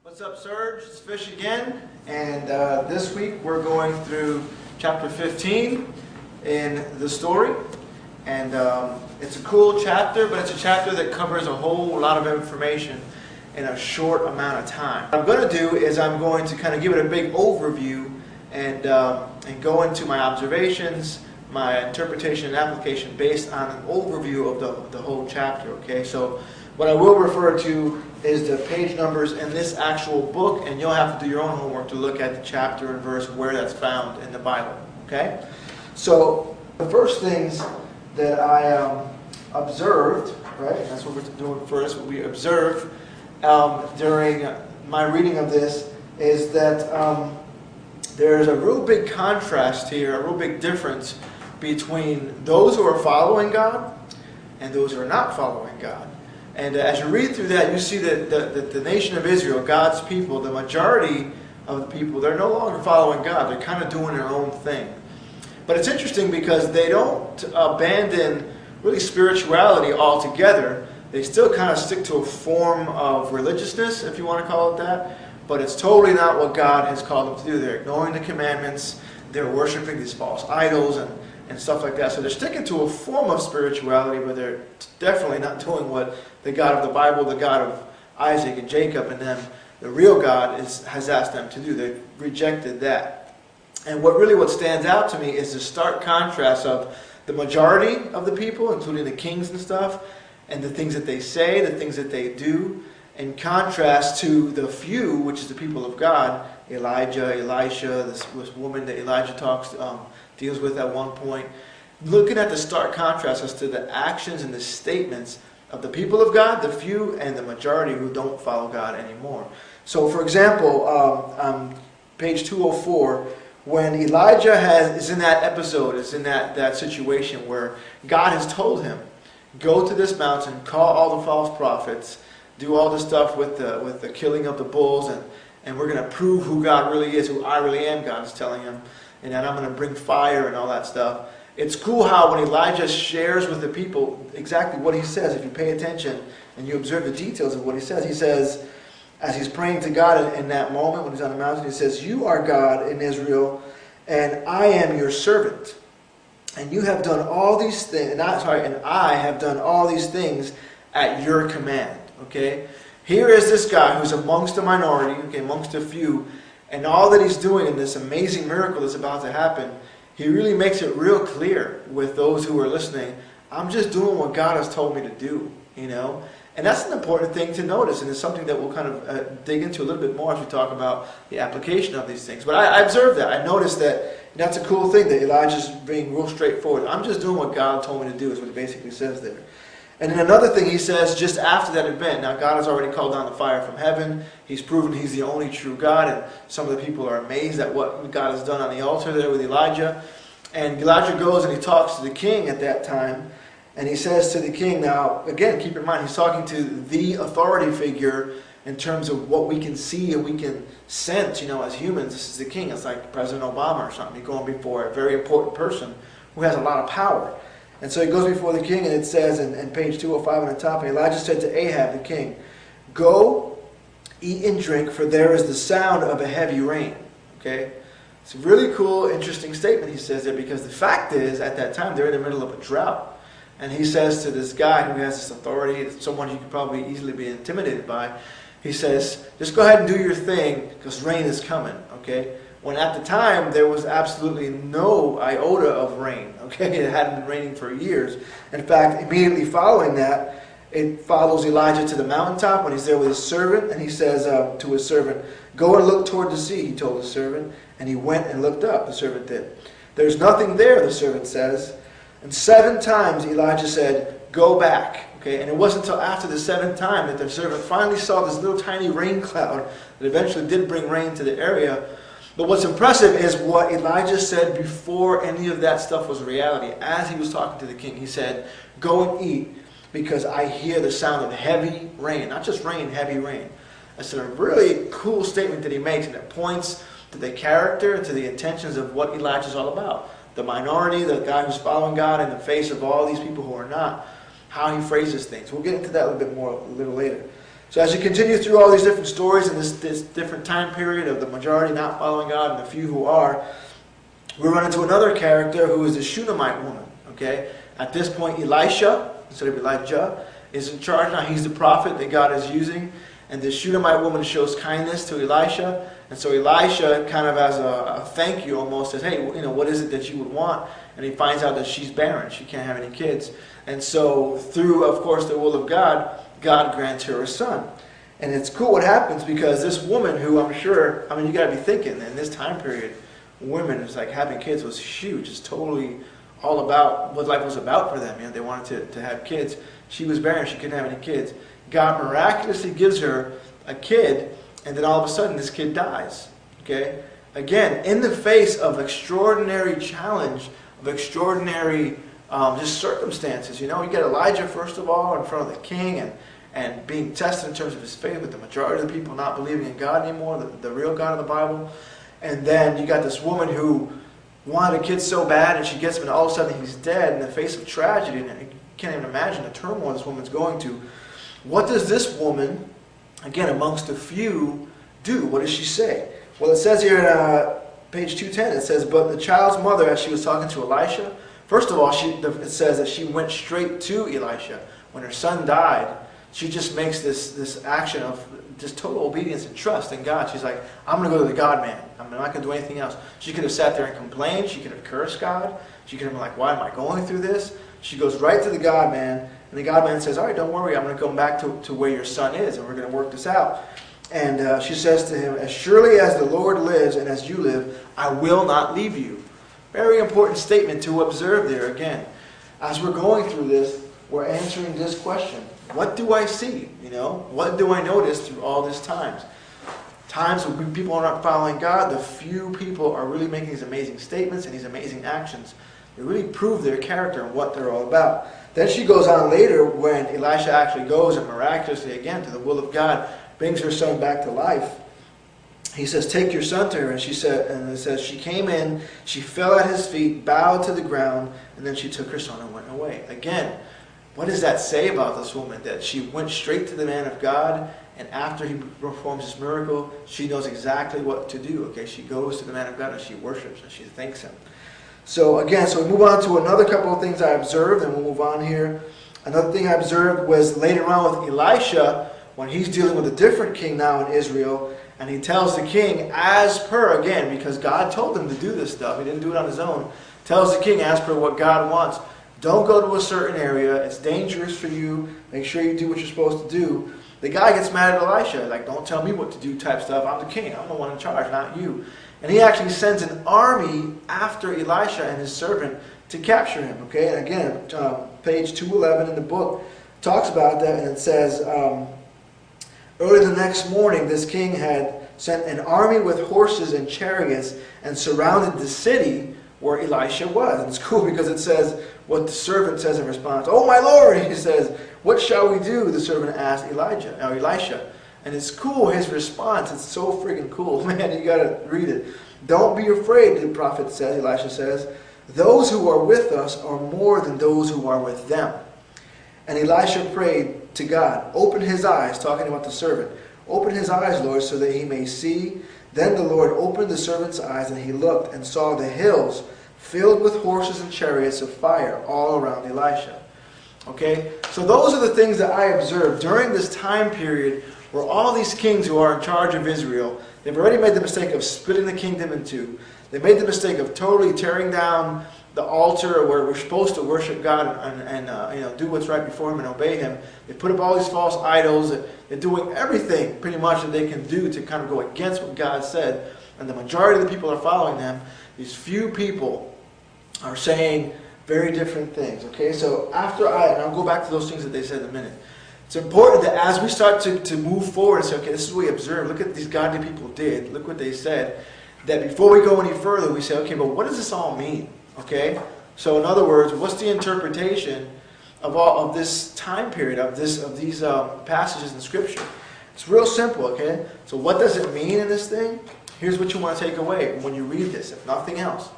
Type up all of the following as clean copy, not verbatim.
What's up, Serge? It's Fish again, and this week we're going through chapter 15 in the story, and it's a cool chapter, but it's a chapter that covers a whole lot of information in a short amount of time. What I'm going to do is I'm going to kind of give it a big overview and go into my observations, my interpretation and application based on an overview of the whole chapter. Okay, so what I will refer to is the page numbers in this actual book, and you'll have to do your own homework to look at the chapter and verse where that's found in the Bible. Okay? So the first things that I observed, right, and that's what we're doing first, what we observed during my reading of this is that there's a real big contrast here, a real big difference between those who are following God and those who are not following God. And as you read through that, you see that the nation of Israel, God's people, the majority of the people, they're no longer following God. They're kind of doing their own thing. But it's interesting because they don't abandon really spirituality altogether. They still kind of stick to a form of religiousness, if you want to call it that. But it's totally not what God has called them to do. They're ignoring the commandments. They're worshiping these false idols and stuff like that. So they're sticking to a form of spirituality, but they're definitely not doing what the God of the Bible, the God of Isaac and Jacob and them, the real God, has asked them to do. They've rejected that. And what stands out to me is the stark contrast of the majority of the people, including the kings and stuff, and the things that they say, the things that they do, in contrast to the few, which is the people of God, Elijah, Elisha, this woman that Elijah deals with at one point. Looking at the stark contrast as to the actions and the statements of the people of God, the few, and the majority who don't follow God anymore. So, for example, on page 204, when Elijah is in that episode, is in that situation where God has told him, go to this mountain, call all the false prophets, do all this stuff with the killing of the bulls, and we're going to prove who God really is, who I really am, God is telling him, and then I'm going to bring fire and all that stuff. It's cool how when Elijah shares with the people exactly what he says, if you pay attention and you observe the details of what he says, as he's praying to God in that moment when he's on the mountain, he says, "You are God in Israel, and I am your servant. And you have done all these things, and I have done all these things at your command." Okay? Here is this guy who's amongst a minority, okay, amongst a few, and all that he's doing in this amazing miracle that's about to happen, he really makes it real clear with those who are listening, I'm just doing what God has told me to do, you know? And that's an important thing to notice, and it's something that we'll kind of dig into a little bit more as we talk about the application of these things. But I observed that. I noticed that that's a cool thing, that Elijah's being real straightforward. I'm just doing what God told me to do, is what he basically says there. And then another thing he says just after that event, now God has already called down the fire from heaven. He's proven he's the only true God, and some of the people are amazed at what God has done on the altar there with Elijah. And Elijah goes and he talks to the king at that time, and he says to the king, now again, keep in mind, he's talking to the authority figure in terms of what we can see and we can sense, you know, as humans. This is the king. It's like President Obama or something. He's going before a very important person who has a lot of power. And so he goes before the king, and it says in page 205 on the top, and Elijah said to Ahab the king, "Go, eat and drink, for there is the sound of a heavy rain." Okay? It's a really cool, interesting statement he says there, because the fact is, at that time, they're in the middle of a drought. And he says to this guy who has this authority, someone you could probably easily be intimidated by, he says, just go ahead and do your thing, because rain is coming. Okay? When at the time, there was absolutely no iota of rain. Okay, it hadn't been raining for years. In fact, immediately following that, it follows Elijah to the mountaintop when he's there with his servant, and he says to his servant, "Go and look toward the sea," he told his servant, and he went and looked up, the servant did. "There's nothing there," the servant says. And 7 times Elijah said, "Go back." Okay, and it wasn't until after the 7th time that the servant finally saw this little tiny rain cloud that eventually did bring rain to the area. But what's impressive is what Elijah said before any of that stuff was a reality. As he was talking to the king, he said, "Go and eat, because I hear the sound of heavy rain." Not just rain, heavy rain. That's a really cool statement that he makes, and it points to the character and to the intentions of what Elijah's all about. The minority, the guy who's following God in the face of all these people who are not. How he phrases things. We'll get into that a little bit more a little later. So as you continue through all these different stories in this different time period of the majority not following God and the few who are, we run into another character who is a Shunammite woman. Okay? At this point, Elisha, instead of Elijah, is in charge now. He's the prophet that God is using. And this Shunammite woman shows kindness to Elisha. And so Elisha, kind of as a thank you almost, says, hey, what is it that you would want? And he finds out that she's barren. She can't have any kids. And so through, of course, the will of God, God grants her a son. And it's cool what happens, because this woman who I'm sure, you got to be thinking, in this time period, women, it's like having kids was huge. It's totally all about what life was about for them. They wanted to have kids. She was barren. She couldn't have any kids. God miraculously gives her a kid, and then all of a sudden this kid dies. Okay? Again, in the face of extraordinary challenge, of extraordinary just circumstances. You get Elijah, first of all, in front of the king and being tested in terms of his faith, with the majority of the people not believing in God anymore, the real God of the Bible. And then you got this woman who wanted a kid so bad, and she gets him, and all of a sudden he's dead in the face of tragedy. And you can't even imagine the turmoil this woman's going to. What does this woman, again, amongst a few, do? What does she say? Well, it says here in page 210, it says, but the child's mother, as she was talking to Elisha, first of all, it says that she went straight to Elisha. When her son died, she just makes this action of just total obedience and trust in God. She's like, I'm going to go to the God-man. I'm not going to do anything else. She could have sat there and complained. She could have cursed God. She could have been like, why am I going through this? She goes right to the God-man, and the God-man says, all right, don't worry. I'm going to come back to where your son is, and we're going to work this out. And she says to him, as surely as the Lord lives and as you live, I will not leave you. Very important statement to observe there again. As we're going through this, we're answering this question. What do I see? What do I notice through all this times? Times when people are not following God, the few people are really making these amazing statements and these amazing actions. They really prove their character and what they're all about. Then she goes on later when Elisha actually goes and miraculously, again, to the will of God, brings her son back to life. He says, take your son to her. And it says, she came in, she fell at his feet, bowed to the ground, and then she took her son and went away. Again, what does that say about this woman? That she went straight to the man of God, and after he performs this miracle, she knows exactly what to do. Okay, she goes to the man of God and she worships and she thanks him. So again, we move on to another couple of things I observed, and we'll move on here. Another thing I observed was later on with Elisha, when he's dealing with a different king now in Israel, and he tells the king, as per, again, because God told him to do this stuff, he didn't do it on his own, tells the king, as per what God wants, don't go to a certain area, it's dangerous for you, make sure you do what you're supposed to do. The guy gets mad at Elisha, like, don't tell me what to do type stuff, I'm the king, I'm the one in charge, not you. And he actually sends an army after Elisha and his servant to capture him. Okay, and again, page 211 in the book talks about that, and it says, early the next morning, this king had sent an army with horses and chariots and surrounded the city where Elisha was. And it's cool because it says what the servant says in response. Oh, my Lord, he says, what shall we do? The servant asked Elisha. And it's cool, his response. It's so freaking cool. Man, you got to read it. Don't be afraid, the prophet says, Elisha says. Those who are with us are more than those who are with them. And Elisha prayed to God, open his eyes, talking about the servant. Open his eyes, Lord, so that he may see. Then the Lord opened the servant's eyes, and he looked and saw the hills filled with horses and chariots of fire all around Elisha. Okay, so those are the things that I observed during this time period where all these kings who are in charge of Israel, they've already made the mistake of splitting the kingdom in two. They made the mistake of totally tearing down the altar where we're supposed to worship God and do what's right before Him and obey Him. They put up all these false idols. They're doing everything pretty much that they can do to kind of go against what God said. And the majority of the people are following them. These few people are saying very different things. Okay, so and I'll go back to those things that they said in a minute. It's important that as we start to move forward and say, okay, this is what we observe. Look at these godly people did. Look what they said. That before we go any further, we say, okay, but what does this all mean? Okay, so in other words, what's the interpretation of all of this time period of these passages in Scripture? It's real simple. Okay, so what does it mean in this thing? Here's what you want to take away when you read this, if nothing else.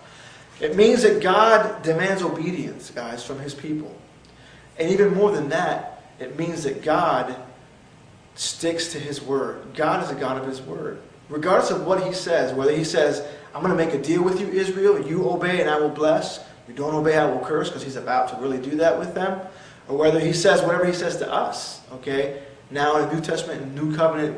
It means that God demands obedience, guys, from His people, and even more than that, it means that God sticks to his word. God is a God of his word. Regardless of what he says, whether he says, I'm going to make a deal with you, Israel, you obey and I will bless, you don't obey, I will curse, because he's about to really do that with them, or whether he says whatever he says to us, okay? Now in the New Testament and New Covenant,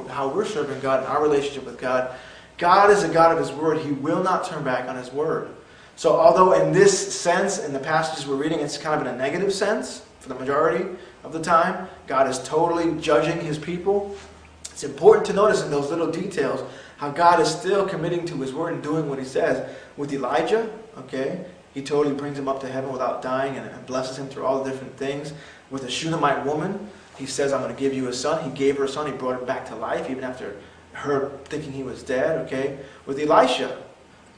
how we're serving God and our relationship with God, God is a God of his word. He will not turn back on his word. So although in this sense, in the passages we're reading, it's kind of in a negative sense for the majority of the time, God is totally judging his people. It's important to notice in those little details how God is still committing to his word and doing what he says. With Elijah, okay, he totally brings him up to heaven without dying and blesses him through all the different things. With the Shunammite woman, he says, I'm going to give you a son. He gave her a son. He brought him back to life even after her thinking he was dead, okay. With Elisha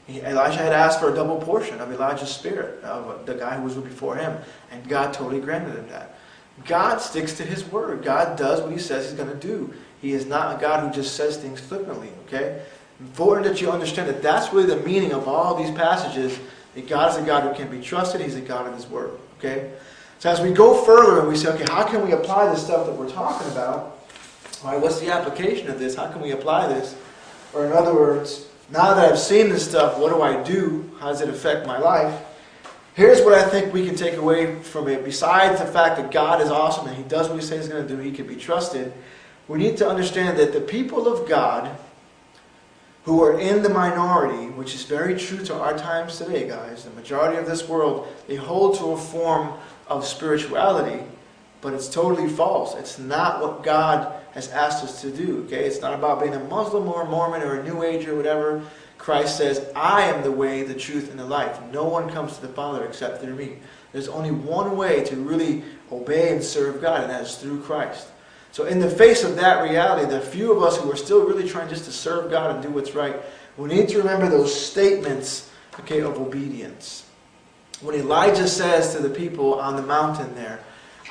had asked for a double portion of Elijah's spirit, of the guy who was before him, and God totally granted him that. God sticks to his word. God does what he says he's going to do. He is not a God who just says things flippantly, okay? Important that you understand that that's really the meaning of all these passages, that God is a God who can be trusted. He's a God of his word, okay? So as we go further and we say, okay, how can we apply this stuff that we're talking about? All right, what's the application of this? How can we apply this? Or in other words, now that I've seen this stuff, what do I do? How does it affect my life? Here's what I think we can take away from it. Besides the fact that God is awesome and he does what he says he's going to do, he can be trusted, we need to understand that the people of God who are in the minority, which is very true to our times today, guys, the majority of this world, they hold to a form of spirituality, but it's totally false. It's not what God has asked us to do, okay? It's not about being a Muslim or a Mormon or a New Age or whatever. Christ says, I am the way, the truth, and the life. No one comes to the Father except through me. There's only one way to really obey and serve God, and that is through Christ. So in the face of that reality, the few of us who are still really trying just to serve God and do what's right, we need to remember those statements, okay, of obedience. When Elijah says to the people on the mountain there,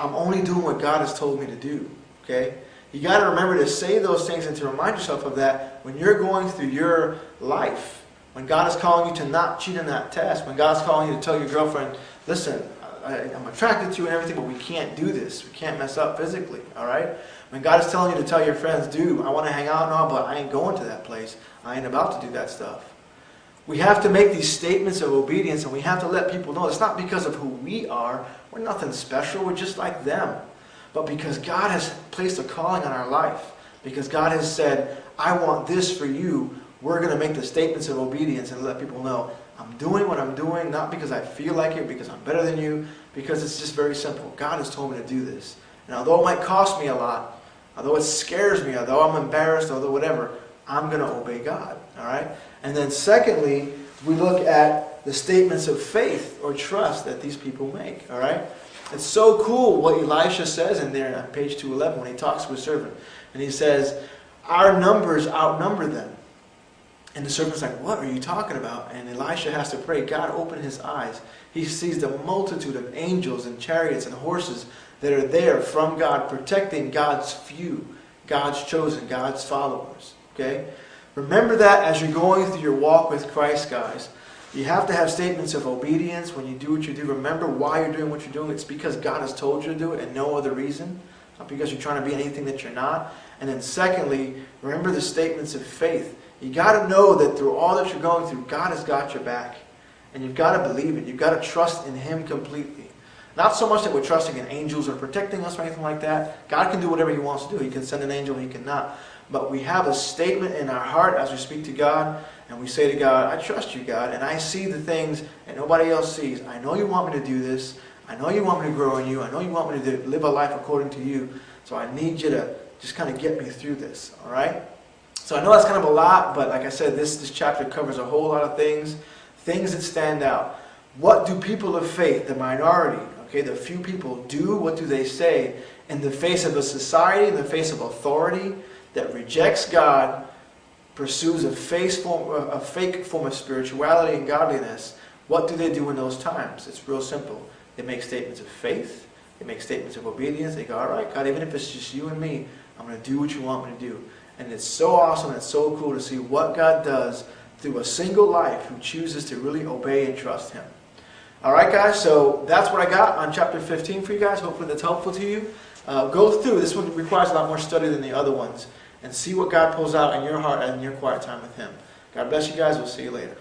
I'm only doing what God has told me to do, okay? You got to remember to say those things and to remind yourself of that when you're going through your life. When God is calling you to not cheat on that test. When God's calling you to tell your girlfriend, listen, I'm attracted to you and everything, but we can't do this. We can't mess up physically, all right? When God is telling you to tell your friends, dude, I want to hang out and all, but I ain't going to that place. I ain't about to do that stuff. We have to make these statements of obedience, and we have to let people know it's not because of who we are. We're nothing special. We're just like them. But because God has placed a calling on our life, because God has said, I want this for you, we're going to make the statements of obedience and let people know, I'm doing what I'm doing, not because I feel like it, because I'm better than you, because it's just very simple. God has told me to do this. And although it might cost me a lot, although it scares me, although I'm embarrassed, although whatever, I'm going to obey God. All right? And then secondly, we look at the statements of faith or trust that these people make. All right? It's so cool what Elisha says in there on page 211 when he talks to his servant. And he says, our numbers outnumber them. And the servant's like, what are you talking about? And Elisha has to pray, God, open his eyes. He sees the multitude of angels and chariots and horses that are there from God, protecting God's few, God's chosen, God's followers. Okay? Remember that as you're going through your walk with Christ, guys. You have to have statements of obedience when you do what you do. Remember why you're doing what you're doing. It's because God has told you to do it and no other reason. Not because you're trying to be anything that you're not. And then secondly, remember the statements of faith. You got to know that through all that you're going through, God has got your back. And you've got to believe it. You've got to trust in him completely. Not so much that we're trusting in angels or protecting us or anything like that. God can do whatever he wants to do. He can send an angel, he cannot. But we have a statement in our heart as we speak to God, and we say to God, I trust you, God, and I see the things that nobody else sees. I know you want me to do this. I know you want me to grow in you. I know you want me to live a life according to you. So I need you to just kind of get me through this, all right? So I know that's kind of a lot, but like I said, this chapter covers a whole lot of things that stand out. What do people of faith, the minority, okay, the few people, do? What do they say in the face of a society, in the face of authority that rejects God, pursues a fake form of spirituality and godliness? What do they do in those times? It's real simple. They make statements of faith. They make statements of obedience. They go, all right, God, even if it's just you and me, I'm going to do what you want me to do. And it's so awesome. It's so cool to see what God does through a single life who chooses to really obey and trust him. All right, guys, so that's what I got on chapter 15 for you guys. Hopefully that's helpful to you. go through. This one requires a lot more study than the other ones. And see what God pulls out in your heart and in your quiet time with Him. God bless you guys. We'll see you later.